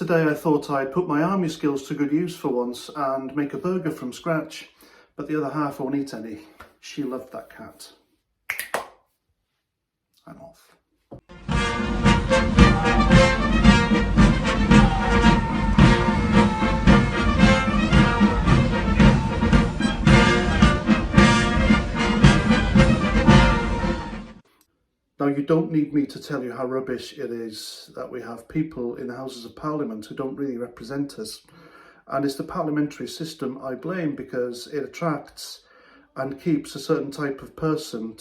Today I thought I'd put my army skills to good use for once and make a burger from scratch, but the other half won't eat any. She loved that cat. I'm off. Now, you don't need me to tell you how rubbish it is that we have people in the Houses of Parliament who don't really represent us. And it's the parliamentary system I blame, because it attracts and keeps a certain type of person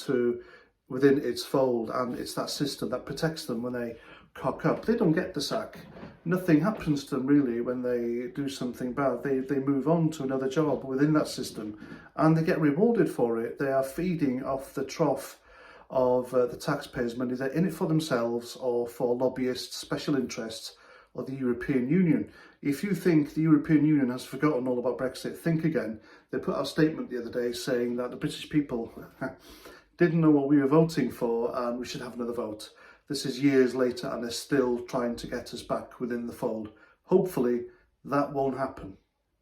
within its fold, and it's that system that protects them when they cock up. They don't get the sack. Nothing happens to them really when they do something bad. They move on to another job within that system and they get rewarded for it. They are feeding off the trough of the taxpayers' money. They're in it for themselves or for lobbyists, special interests, or the European Union. If you think the European Union has forgotten all about Brexit, think again. They put out a statement the other day saying that the British people didn't know what we were voting for and we should have another vote. This is years later and they're still trying to get us back within the fold. Hopefully that won't happen.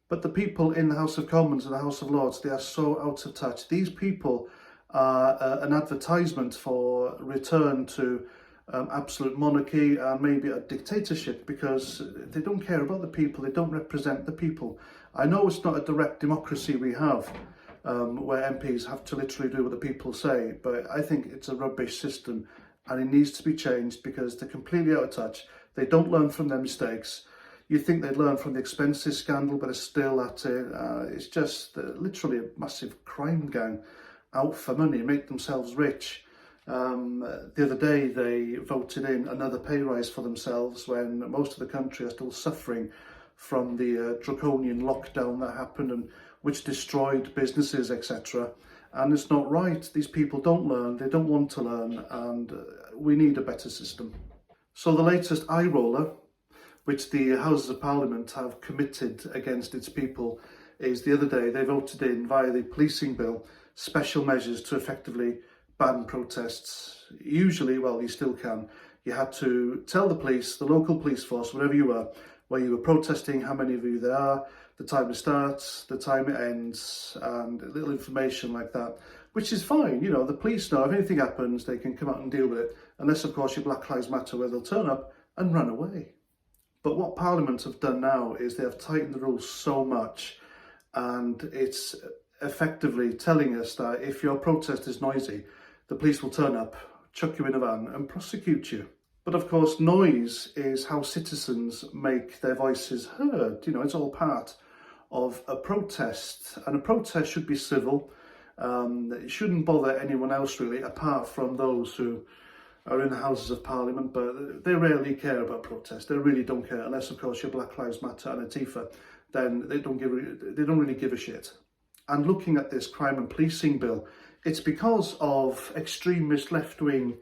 But the people in the House of Commons and the House of Lords, they are so out of touch. These people are an advertisement for return to absolute monarchy and maybe a dictatorship, because they don't care about the people, they don't represent the people. I know it's not a direct democracy we have, where MPs have to literally do what the people say, but I think it's a rubbish system and it needs to be changed because they're completely out of touch. They don't learn from their mistakes. You think they'd learn from the expenses scandal, but they're still at it. It's just literally a massive crime gang out for money, make themselves rich. The other day they voted in another pay rise for themselves when most of the country are still suffering from the draconian lockdown that happened and which destroyed businesses, etc. And it's not right. These people don't learn, they don't want to learn, and we need a better system. So the latest eye roller, which the Houses of Parliament have committed against its people, is the other day they voted in via the policing bill special measures to effectively ban protests. Usually, well, you still can. You had to tell the police, the local police force, wherever you were, where you were protesting, how many of you there are, the time it starts, the time it ends, and little information like that, which is fine. You know, the police know if anything happens, they can come out and deal with it, unless, of course, your Black Lives Matter, where they'll turn up and run away. But what Parliament have done now is they have tightened the rules so much, and it's effectively telling us that if your protest is noisy, the police will turn up, chuck you in a van and prosecute you. But of course, noise is how citizens make their voices heard. You know, it's all part of a protest, and a protest should be civil. It shouldn't bother anyone else really, apart from those who are in the Houses of Parliament, but they rarely care about protests. They really don't care, unless of course you're Black Lives Matter and Antifa, then they don't really give a shit. And looking at this crime and policing bill, it's because of extremist left-wing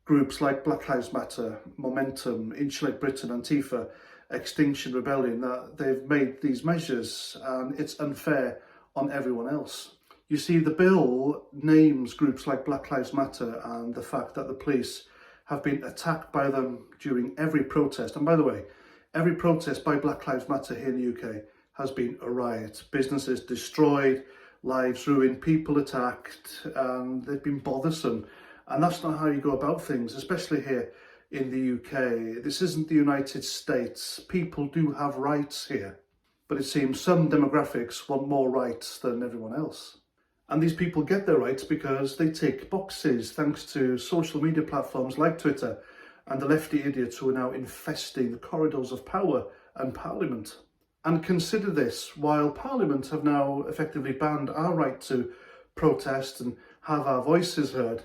groups like Black Lives Matter, Momentum, Insulate Britain, Antifa, Extinction Rebellion, that they've made these measures, and it's unfair on everyone else. You see, the bill names groups like Black Lives Matter and the fact that the police have been attacked by them during every protest. And by the way, every protest by Black Lives Matter here in the UK has been a riot. Businesses destroyed, lives ruined, people attacked, and they've been bothersome. And that's not how you go about things, especially here in the UK. This isn't the United States. People do have rights here. But it seems some demographics want more rights than everyone else. And these people get their rights because they tick boxes, thanks to social media platforms like Twitter and the lefty idiots who are now infesting the corridors of power and Parliament. And consider this, while Parliament have now effectively banned our right to protest and have our voices heard,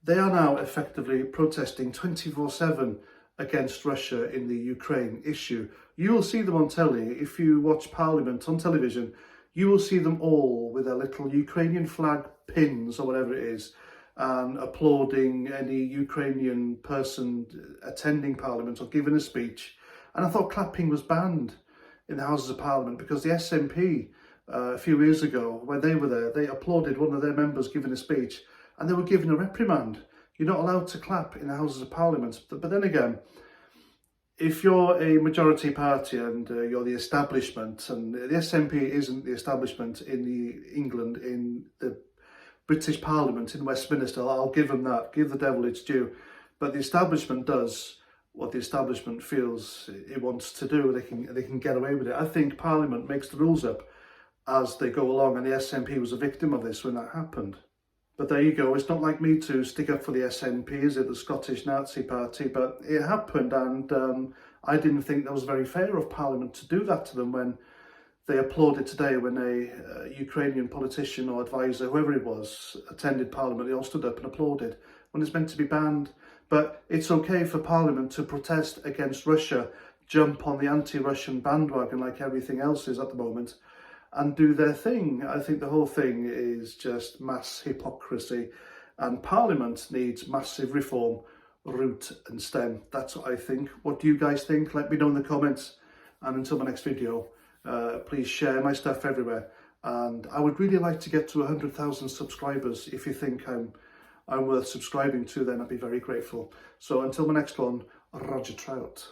they are now effectively protesting 24/7 against Russia in the Ukraine issue. You will see them on telly. If you watch Parliament on television, you will see them all with their little Ukrainian flag pins or whatever it is, and applauding any Ukrainian person attending Parliament or giving a speech. And I thought clapping was banned in the Houses of Parliament because the SNP a few years ago, when they were there, they applauded one of their members giving a speech and they were given a reprimand. You're not allowed to clap in the Houses of Parliament. But then again, if you're a majority party and you're the establishment, and the SNP isn't the establishment in England, in the British Parliament in Westminster, I'll give them that, give the devil its due, but the establishment does what the establishment feels it wants to do. They can get away with it. I think Parliament makes the rules up as they go along, and the SNP was a victim of this when that happened. But there you go. It's not like me to stick up for the SNP, is it, the Scottish Nazi Party? But it happened, and I didn't think that was very fair of Parliament to do that to them when they applauded today when a Ukrainian politician or advisor, whoever it was, attended Parliament. They all stood up and applauded when it's meant to be banned. But it's okay for Parliament to protest against Russia, jump on the anti-Russian bandwagon like everything else is at the moment, and do their thing. I think the whole thing is just mass hypocrisy, and Parliament needs massive reform, root and stem. That's what I think. What do you guys think? Let me know in the comments, and until my next video, please share my stuff everywhere. And I would really like to get to 100,000 subscribers. If you think I'm worth subscribing to, then I'd be very grateful. So until my next one, Roger Trout.